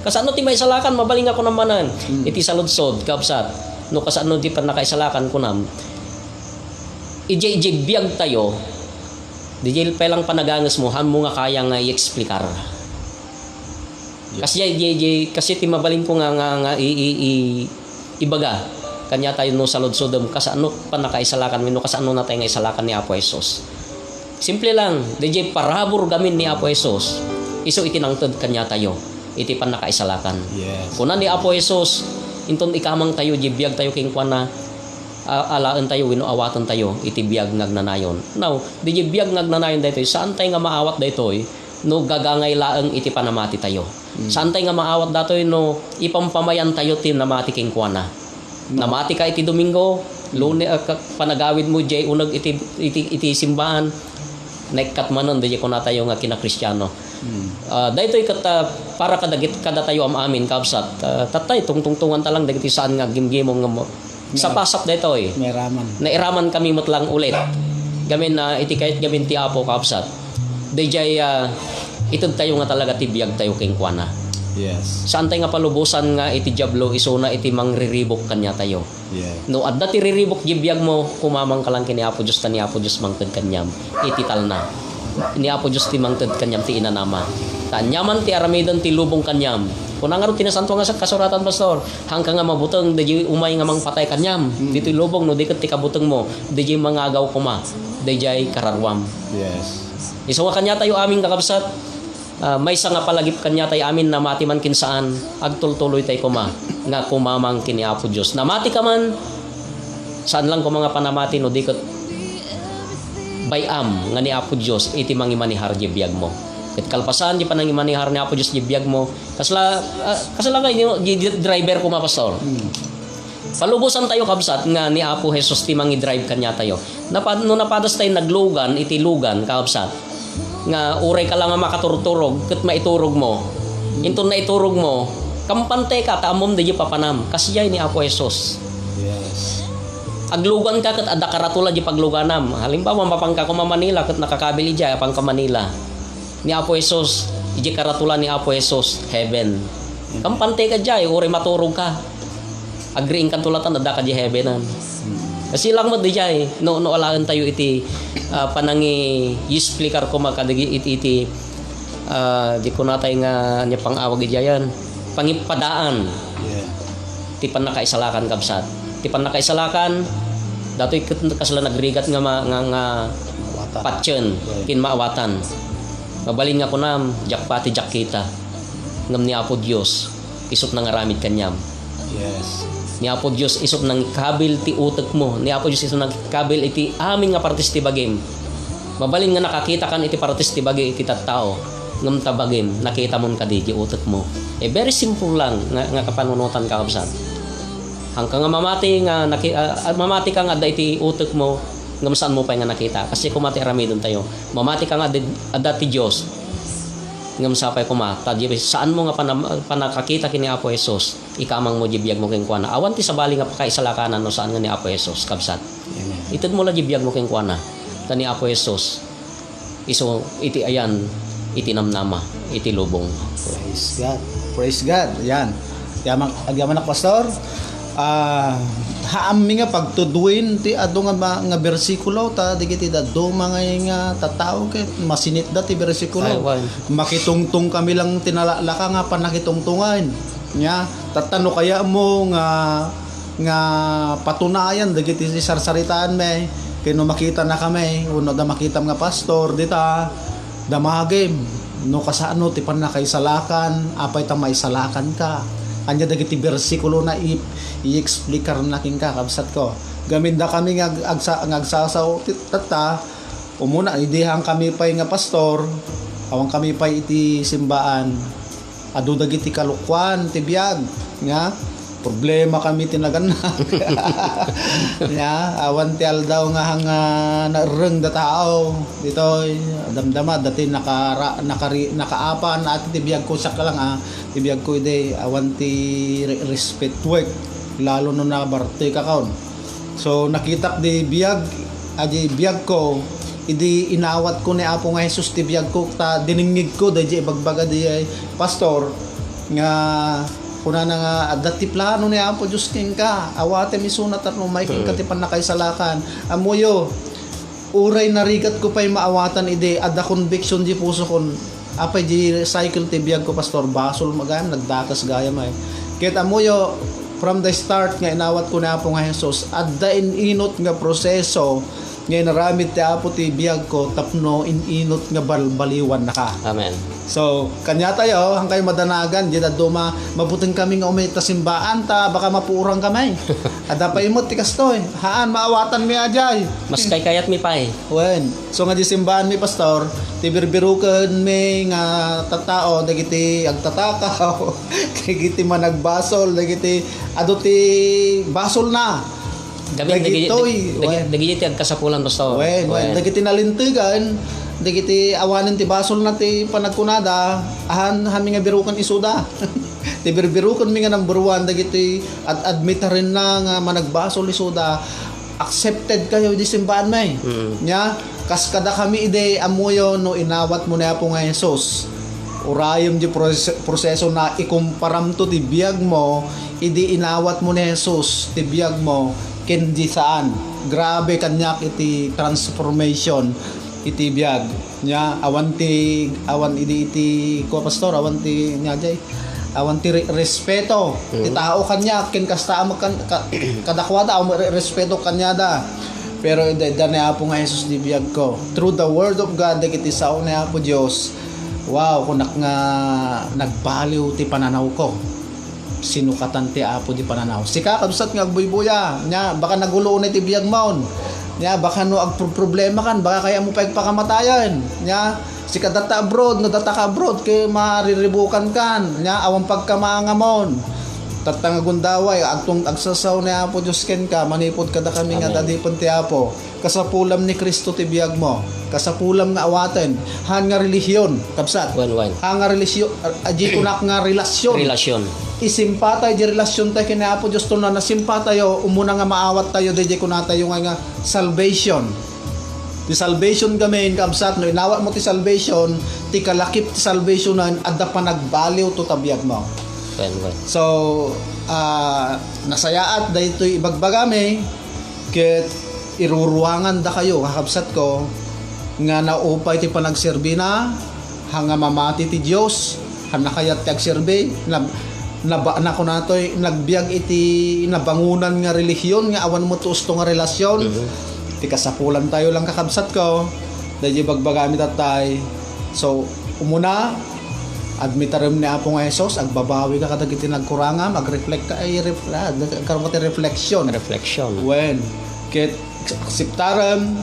kasano ti maisalakan mabaling ako namanan iti saludsod kabsat no kasano di panakaisalakan kunam ije biag tayo dijil pa lang panagangas mo han mo nga kaya nga i-explicar. Kasi ti mabalin ko nga ibaga kanya tayo no saludsodem kasano panakaisalakan wenno kasano na tayo nga isalakan ni Apo Jesus. Simple lang, dijil parabor gamin ni Apo Jesus. Isu itinangted kanya tayo iti panakaisalakan. Yes. Kunan ni Apo Jesus inton ikamang tayo biag tayo king kuana alaan tayo wenno awatan tayo iti biag ngagnanayon. Now, di biag ngagnanayon daytoy saan tayo nga maawat daytoy no gagangay laeng iti panamati tayo. Saan tayo nga maawat datoy no ipampamayan tayo ti namati king kuana. Namati ka iti Domingo, Lune panagawid mo jay unag iti simbahan. Nekkat manon di ko na tayo nga kinakristyano. Daytoy para kada tayo amin kabsat. Tatay tungtungan talang dagiti saan nga gimgimong nga mo. Sa pasap daytoy. Meraman. Nairaman kami matlang ulit. Gamin na iti kahit gamin ti Apo kabsat. Dayjay itod tayo nga talaga tibiyag tayo king kuana. Yes. Saan tayo nga palubusan nga iti Diablo isuna iti mangriribok kanya tayo. Yeah. No adda ti riribok gibiyag mo kumamang ka lang kini Apo Dios ni Apo Dios mangted kanyam iti talna. Ni Apo Dios ti mangted kanyam ti inanama. Tanyaman ti aramidon ti lubong kanyam. Kuna nga ro tinasanto nga sa kasuratan pastor, hangka nga mabuteng DJ umay nga mangpatay kanyam. Dito lubong no diket ti kabuteng mo, DJ mangagaw kuma, DJ kararwam. Yes. Iso nga kanya tayo aming kakabsat. May nga palagip kanya tayo amin na mati man kinsaan agtultuloy tayo kuma nga kumamang kini Apo Dios. Namati ka man saan lang ko mga panamati no diket bayam nga ni Apo Dios iti mangimanihar di biyag mo. Ket kalpasan di panangimanihar ni Apo Dios di biyag mo. Kasla nga di driver ko pastor. Palubusan tayo kabsat nga ni Apo Jesus ti mangi-drive kanya tayo. No napadas tayo naglugan iti lugan kabsat. Nga uray ka lang nga makaturturog ket maiturog mo. Inton na iturog mo, kampante ka taamom di papanam. Kasiyay ni Apo Jesus. Yes. Aglugan ka ket adda karatula di pagluganam. Halimbawa mapangka ko Manila ket nakakabili di apang ka Manila. Ni Apo Jesus, iji karatula ni Apo Jesus, heaven. Kampante ka di uray maturog ka. Agreeing kan tulatan adda ka di heavenan. Kasi lang mo di jay no alaan tayo iti panangi explicar ko makadagi iti di ko natay nga nya pangawag ijayan pangipadaan. Yeah. Ti panakaisalakan kabsat. Ti panakaisalakan datoy kasla nagrigat nga nga patyen kin maawatan. Mabalin nga kunam jakpati jakkita ngam ni Apo Dios isot nang aramid kanyam. Yes. Ni Apo Dios isop nang kabil ti utek mo. Ni Apo Dios isop nang kabil iti amin nga partis ti bagim. Mabalin nga nakakita kan iti partis ti bagi iti tattao. Ngem tabagim nakita mon kadi ti utek mo. Very simple lang nga kapanunutan ka kabsat. Hanggang nga mamati nga mamati ka nga adda iti utek mo ngem saan mo pa nga nakita. Kasi kumati aramidon tayo. Mamati ka nga adda ti Dios. Ngam sapay kumata saan mo nga panakakita kini Apo Jesus ikamang mo jibiyag mo king kuana awan ti sabali nga pakaisalakanan no saan nga ni Apo Jesus kabsat. Itud mo la jibiyag mo king kuana ta ni Apo Jesus iso iti ayan iti namnama iti lubong. Praise God. Praise God. Yan. Agyaman na pastor. Haami nga pagtuduin ti adu nga bersikulo ta digiti daddo mga nga tattao ket masinit da ti bersikulo. Makitungtong kami lang tinalaka nga panakitungtungan. Nya tatano kaya mo nga patunayan digiti si sarsaritaan me kino makita na kami uno da makita nga pastor dita damagem no kasano ti panakaisalakan apay ta maisalakan ka. Anya dagiti bersikulo na i-explicar na king kakabsat ko. Gaminda kami nga agsasaw tata umuna idihang kami pay nga pastor awang kami pay iti simbaan adu dagiti kalukwan ti biag nga problema kami tinagan na ya awan ti aldaw nga hanga nareng da tao dito damdama dati nakaapan at ti biag ko sak lang ti biag ko ide awan ti respect work lalo no nabarte ka kaon so nakita di biag aji biag ko idi inawat ko ni Apo nga Jesus ti biag ko ta diningig ko dahi bagbaga di pastor nga kuna na nga dati plano ni Apo Diyos king ka awate misunat at lumay king ka ti panakaisalakan amuyo uray narigat ko pa'y maawatan ide adda conviction di puso kon apay di cycle ti biag ko pastor basol magayam nagdakas gayam ay ket amuyo from the start nga inawat ko ni Apo nga Jesus adda inot nga proseso Ngayon naramid ti Apo ti biyag ko tapno inot nga baliwan na ka. Amen. So, kanya tayo, hangkay madanagan, di duma, mabuting kami nga umay ta simbaan ta, baka mapuurang kami. Ada pa imot ti kastoy, haan maawatan mi ajay. Mas kay kayat mi pay. Wen, so nga di simbahan mi pastor, ti birbiruken mi nga tatao, dagiti agtatakaw, dagiti managbasol, dagiti ado ti basol na. Dagitoy, dagiti ag kasapulan pastor. Wen, dagiti nalintigan, dagiti awanen ti basol na ti panagkunada, ahan hami nga birukan isuda. Ti birbirukan mi nga number 1 dagiti at admit rin na nga managbasol isuda. Accepted kayo di simbahan may. Nya, kas kada kami ide amuyo no inawat mo na po nga Jesus. Urayom di proseso na ikumparam to ti biyag mo, idi inawat mo ni Jesus ti biyag mo kendi saan. Grabe kanyak iti transformation iti biyag nya awan iti ko pastor awan ti nya jay awan ti respeto ti tao kanya ken kasta kadakwada respeto kanya da pero ida na apo nga Jesus di biyag ko through the word of God dagiti sao na apo Dios. Wow, kunak nga nagbaliw ti pananaw ko. Sinukatan ti Apo di pananaw. Sika kabsat nga agbuybuya. Nya baka nagulo na ti biyag maon. Nya baka no ag problema kan, baka kaya mo pagpakamatayan. Nya sika data abroad, no data ka abroad kay mariribukan kan. Nya awan pagkamaangamon. Tatanga gundaway agtong agsasaw ni Apo Dios ken ka manipod kada kami nga dadipon ti Apo. Kasapulam ni Kristo ti biyag mo. Kasapulam nga awaten han nga relihiyon kabsat. Wan. Han nga relihiyon aji kunak nga relasyon. Isimpatay di relasyon tayo kina Apo Dios to na nasimpa tayo umuna nga maawat tayo di kunata yung nga salvation. Ti salvation gamin kabsat no inawat mo ti salvation ti kalakip ti salvation nan adda pa nagbaliw to tabiyag mo. Wan. So, nasayaat dahito ibagbagami ket iruruangan da kayo kakabsat ko nga naupay ti panagserbi na hanga mamati ti Dios hana kayat ti agserbi na ko natoy nagbiag iti nabangunan nga relihiyon nga awan mo tusto nga relasyon ti kasapulan tayo lang kakabsat ko dahil ibagbagami tatay. So, umuna admitarim ni Apo nga Jesus agbabawi ka kadag iti nagkuranga mag-reflect ka ay karon ti reflection when ket akseptaram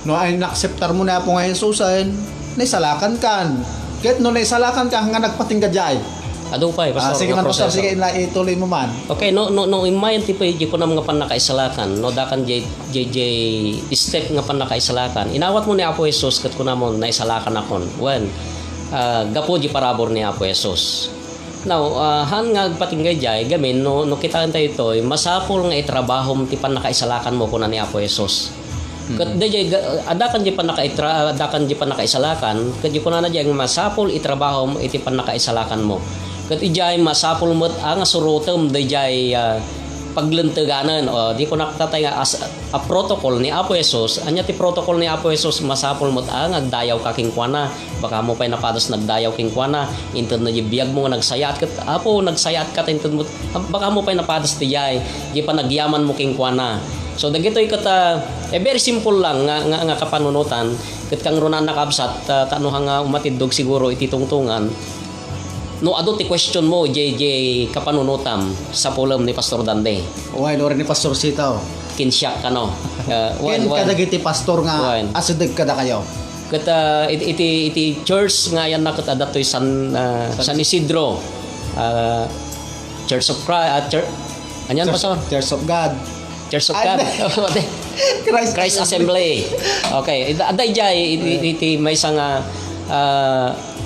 no ay nakseptar mo na Apo nga Jesus ay naisalakan kan ket no naisalakan ka nga nagpatingga jay ado pa pastor. Sige man pastor sige ituloy mo man. Okay, no imayan tipo di ko nam nga panakaisalakan no dakan jay step nga panakaisalakan inawat mo ni Apo Jesus ket kunamon naisalakan akon when gapo di parabor ni Apo Jesus. Now, han nga patinggay jay gamin no kitaan tayo ito, masapol nga itrabaho ti panakaisalakan mo kuno ni Apo Jesus. Ket dayay adakan di panakaisalakan, ket di kuno na jay masapol itrabaho iti panakaisalakan mo. Ket ijay masapol met ang surutem dayay paglenteganan o di ko nakatatay nga as a protocol ni Apo Jesus anya ti protocol ni Apo Jesus masapol mo ang agdayaw ka king kuana baka mo pay napados nagdayaw king kuana inted na biyag mo nagsayat ket Apo nagsayat ka inted mo baka mo pay napados ti jay di pa nagyaman mo king kuana. So dagitoy ket very simple lang nga kapanunutan ket kang runan nakabsat tanuhang nga umatidog siguro iti tungtungan. No ado ti question mo JJ kapanunutam sa pulam ni Pastor Dande. Oy lore ni Pastor Sitaw. Kinsyak ka no. Ken kadagiti pastor nga asideg kada kayo. Ket iti church nga yan na ket adatoy San Isidro. Church of Christ anyan pastor? Church of God. Church of God. Christ Assembly. Okay, aday jay iti may nga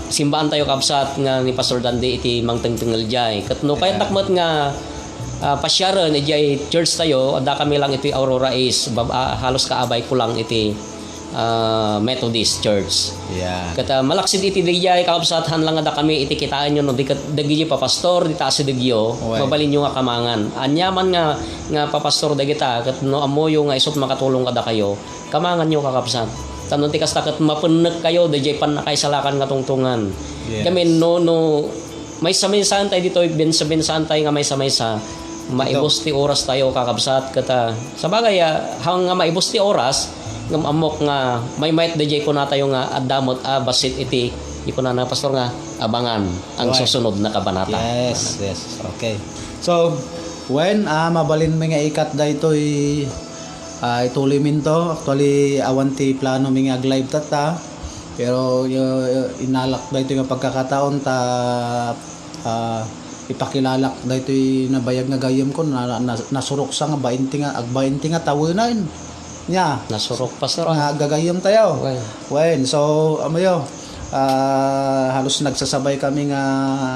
simbahan tayo kabsat nga ni Pastor Dande iti mangtengtengal jay ket no payat nakmet nga pasyaran iti church tayo ada kami lang iti Aurora East halos kaabay ko lang iti Methodist Church. Ket malaksid iti dijay kabsat han lang ada kami iti kitaan nyo no dagiti pa pastor di taas digyo mabalin nyo nga kamangan anyaman nga papastor dagita ket no amoyo nga isop makatulong kada kayo kamangan nyo kakabsat tanon ti kasta ket mapennek kayo dayjay panakaisalakan nga tungtungan. Kami no may saminsan tayo dito bensa tayo nga may samaysa maibos ti oras tayo kakabsat ket sa bagay hang nga maibos ti oras ngam amok nga may might DJ ko na tayo nga adamot basit iti ko na pastor nga abangan ang Right. susunod na kabanata. Yes, yes. Okay. So, when mabalin mi nga ikat daytoy ituloy minto. Actually, awan ti plano mi nga live tata. Pero inalak daytoy nga pagkakataon ta ipakilalak daytoy nabayag nga gayem ko nasurok sa nga 20 nga tawonan. Nya, Nasurok pastor. nga gagayem tayo. Okay. When so amayo halos nagsasabay kami nga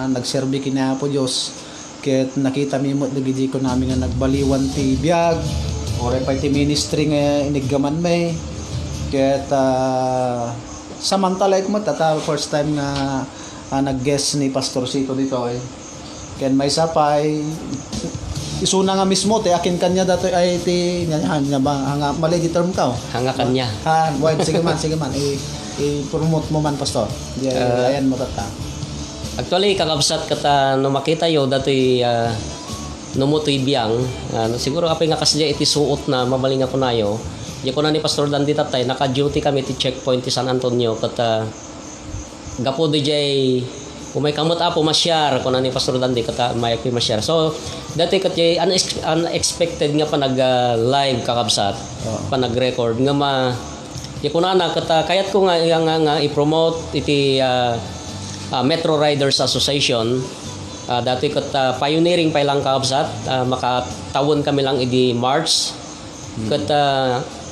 nagserbi kina po Dios ket nakita mi mo dagiti ko namin nga nagbaliwan ti biag ore pa ti ministry nga iniggaman may ket samantala ko tata first time nga nag-guest ni Pastor Sito dito ken may sapay isuna nga mismo ti akin kanya datoy ay ti nya ba nga mali di term ka Hanga kanya. wait sige man i-promote mo man pastor ayan mo tata Actually, kakabsat kata no makita yo datoy numutoy biyang siguro apay nga kasya iti suot na mabaling ako nayo. Di ko na ni Pastor Dan di tatay naka-duty kami ti checkpoint ti San Antonio kata gapo di jay umay kamot apo masyar ko na ni Pastor Dan di kata may masyar. So dati kat jay unexpected nga pa nag live kakabsat pa nag-record nga di ko na kata kayat ko nga i-promote iti Metro Riders Association. Dati kat pioneering pa lang kakabsat makatawon kami lang idi March kat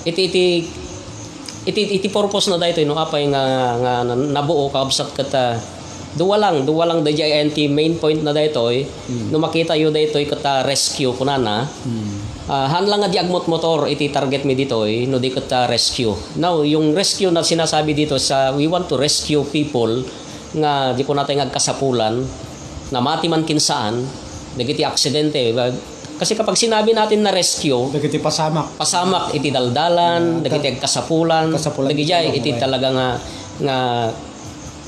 iti purpose na daytoy no apay nga nabuo kakabsat kat duwa lang the GINT main point na daytoy no makita yo daytoy kat rescue kunana hanlang nga di agmot motor iti target mi ditoy no di kat rescue. Now yung rescue na sinasabi dito sa we want to rescue people nga di ko natin agkasapulan na mati man kinsaan dagiti aksidente kasi kapag sinabi natin na rescue dagiti pasamak iti daldalan dagiti agkasapulan dagiti iti talaga nga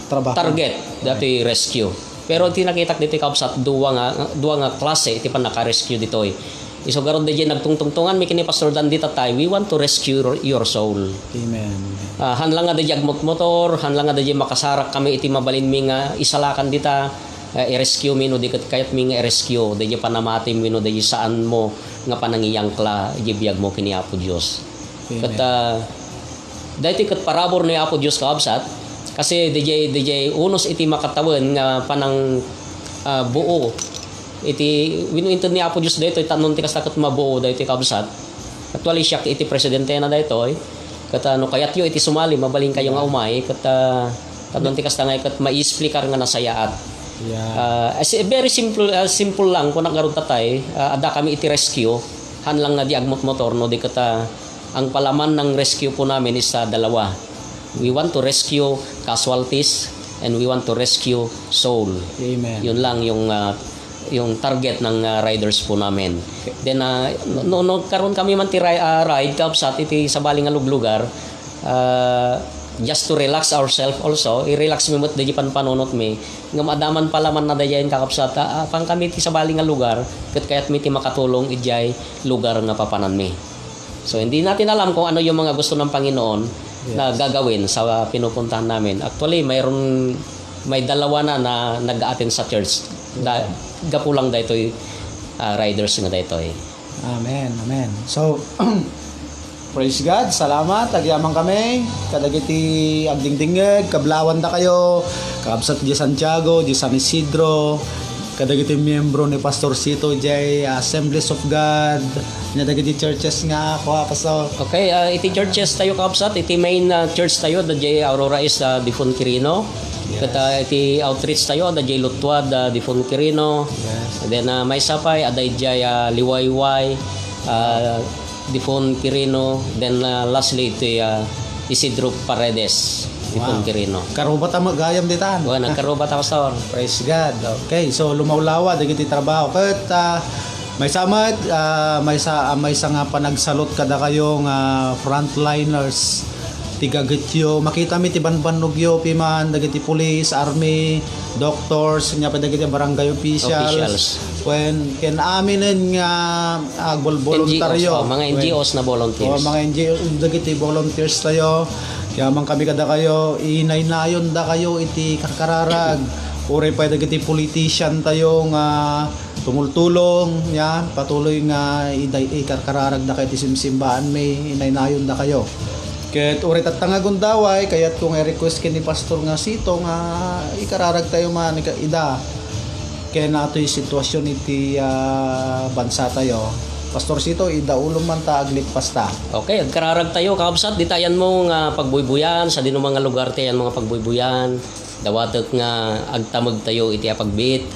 trabaho target dati rescue pero iti nakita dito kabsat duwa nga klase iti pa naka-rescue ditoy iso garon di nagtungtungtungan mi kini Pastor Dan di tatay we want to rescue your soul. Amen. Hanlang nga di agmot motor, hanlang nga di makasarak kami iti mabalin mi nga isalakan dita i-rescue mi no di kayat mi nga i-rescue di panamati mi no di saan mo nga panangiyangkla di biag mo kini Apo Dios. Kat dati kat parabor ni Apo Dios kaabsat kasi DJ unos iti makatawon nga panang buo iti winuintod ni Apo Dios daytoy tanon ti kastakot mabuo daytoy kabsat. Actually siya iti presidente na daytoy kat no kayat yo iti sumali mabaling kayo nga umay kat tanon ti kastangay kat ma-explicar nga nasayaat. Very simple lang kung nagkaroon tatay ada kami iti rescue hanlang nga di agmot motor no di kat ang palaman ng rescue po namin is dalawa. We want to rescue casualties and we want to rescue soul. Amen. Yun lang yung target ng riders po namin. Then no karon kami man ti ride kapsat iti sa baling nga luglugar just to relax ourselves also i-relax mi met di panonot mi nga madaman palaman na dayain kakapsat pang kami ti sa baling nga lugar ket kayat mi ti makatulong ijay lugar nga papanan mi. So hindi natin alam kung ano yung mga gusto ng Panginoon na gagawin sa pinupuntahan namin. Actually may dalawa na nag-attend sa church. Gapulang daytoy riders nga daytoy. Amen. So praise God, salamat agyaman kami kadagiti agdingdingeg kablawan da kayo kabsat di Santiago, di San Isidro kadagiti miyembro ni Pastor Sito jay Assemblies of God nya dagiti churches nga ako pastor. Okay, iti churches tayo kapsat iti main church tayo da jay Aurora is Difon Quirino. Kata iti outreach tayo da jay Lutwad Difon Quirino. Yes. And then may sapay aday jay Liwayway Difon Quirino, then lastly ito Isidro Paredes Difon Quirino. Karubat ang magayam ditan. Nagkarubat ako pastor. Praise God. Okay, so lumawlawa dagiti trabaho ket may samad may sa nga panagsalot kada kayo nga frontliners tigagityo makita mi ti banbanugyo piman dagiti police, army, doctors nya pa dagiti barangay officials. When ken aminen nga voluntaryo mga NGOs na volunteers. mga NGOs dagiti volunteers tayo kaya man kami kada kayo inay-nayon da kayo iti kakararag uri pa dagiti politician tayo nga tumultulong ya patuloy nga ikarkararag da kayo iti simsimbaan may inay-nayon da kayo. Ket uri tatangagon daway kayat kung i-request ken ni pastor nga sito nga ikararag tayo man ida kaya natoy sitwasyon iti bansa tayo. Pastor Sito, idaulo man ta aglipas ta. Okay, agkararag tayo kakabsat di tayan mo nga pagbuybuyan sa dino mga lugar tayan mga pagbuybuyan. Dawatek nga agtamag tayo iti pagbit.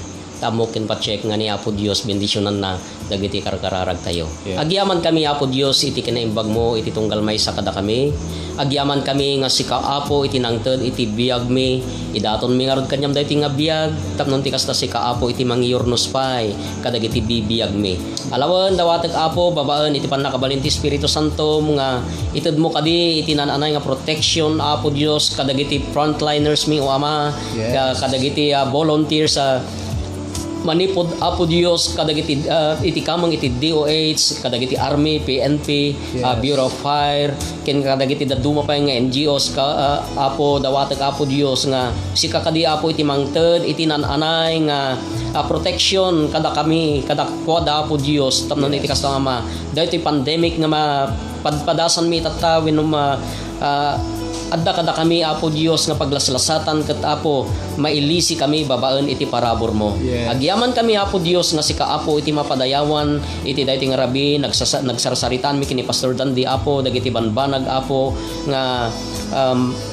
Tamo ken pa-check nga ni Apo Dios bendisyonan na dagiti karkararag tayo. Yeah. Agyaman kami Apo Dios iti kinaimbag mo iti tunggal may sakada kami. Agyaman kami nga si Kaapo iti nangted iti biag mi. Idaton mi ngarod kanyam daytoy nga biag tapnon ti kasta si Kaapo iti mangiyornos pay kadagiti bibiyag mi. Alawen dawatek Apo babaan iti pannakabalin ti Espiritu Santo nga ited mo kadi iti nananay nga protection Apo Dios kadagiti frontliners mi o Ama. Yes. Kadagiti volunteers sa manipod Apo Dios kadagiti iti kamang iti DOH kadagiti Army, PNP, Yes. Bureau of Fire ken kadagiti daduma pa nga NGOs Apo dawatek Apo Dios nga sika kadi Apo iti mangted iti nananay nga protection kada kami kada kwada Apo Dios tapno iti kasta Ama daytoy pandemic nga mapadpadasan mi tatawin no adda kada kami Apo Dios nga paglaslasatan ket Apo mailisi kami babaen iti parabor mo. Yes. Agyaman kami Apo Dios nga si Kaapo iti mapadayawan iti daytoy nga rabi nagsarsaritan mi kini Pastor Dandy Apo dagiti banbanag Apo nga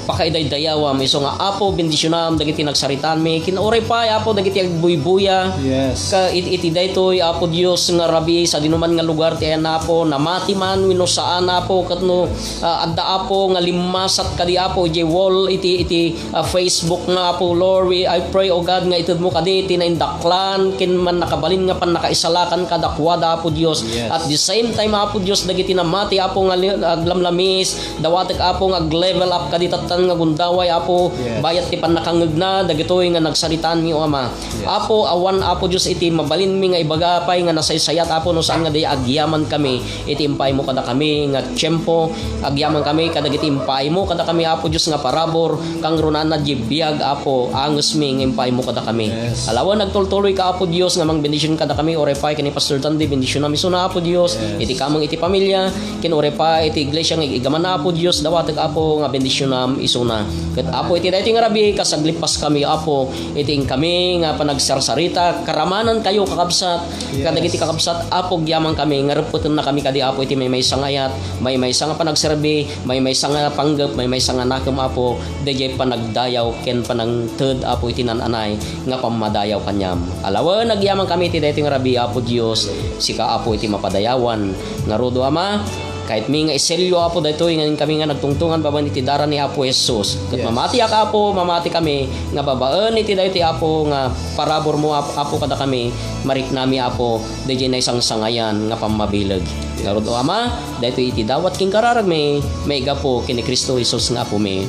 pakaidaydayawa iso nga Apo bendisyonam dagiti nagsaritan mi kinoray pa Apo dagiti agbuybuya. Yes. Ka iti daytoy Apo Dios nga rabi sa dinuman nga lugar ti Apo namati man wenno saan Apo katno adda Apo nga limasat kadi Apo iti wall iti Facebook na Apo Lord I pray O God nga itud mo kadi iti naindaklan ken man nakabalin nga pan nakaisalakan kadakwada Apo Dios. Yes. At the same time Apo Dios dagiti namati Apo nga aglamlamis dawatek Apo nga level up kadi tatan nga gundaway Apo. Yes. Bayat ti pan nakangegna dagitoy nga nagsaritan mi O Ama. Yes. Apo awan Apo Dios iti mabalin mi nga ibagapay nga nasaysayat Apo no saan nga di agyaman kami iti impay mo kada kami nga tiyempo agyaman kami kadagiti impay mo kada kami Apo Dios nga parabor kang runan na jibiyag Apo angus mi nga impay mo kada kami. Yes. Alawan nagtultuloy ka Apo Dios nga mang bendisyon kada kami orepay kini Pastor Dandy bendisyon na miso na Apo Dios. Yes. Iti kamang iti pamilya kin orepay iti iglesia nga igaman na Apo Dios dawatek Apo nga bendisyon na isuna. Ket Apo iti daytoy nga rabi kasaglipas kami Apo iti kami nga panagsarsarita karamanan kayo kakabsat. Yes. Kadagiti kakabsat Apo gyaman kami nga reputen na kami kadi Apo iti may sangayat may sanga panagserbi may sanga panggep may sanga nakem Apo dayjay panagdayaw ken panangted Apo iti nananay nga pamadayaw kanyam. Alawen nagyaman kami iti daytoy nga rabi Apo Dios sika Apo iti mapadayawan ngarudo Ama kahit mi nga iselyo Apo daytoy nga kami nga nagtungtungan babaen iti dara ni Apo Jesus. Ket Yes. mamati Apo mamati kami nga babaen iti daytoy Apo nga parabor mo Apo kada kami marik nami Apo dayjay na isang sangayan nga pamabileg. Ngarudo Ama daytoy iti dawat king kararag may gapo kini Kristo Jesus nga Apo mi.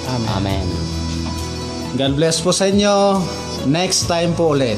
Amen. Amen. God bless po sa inyo. Next time po ulit.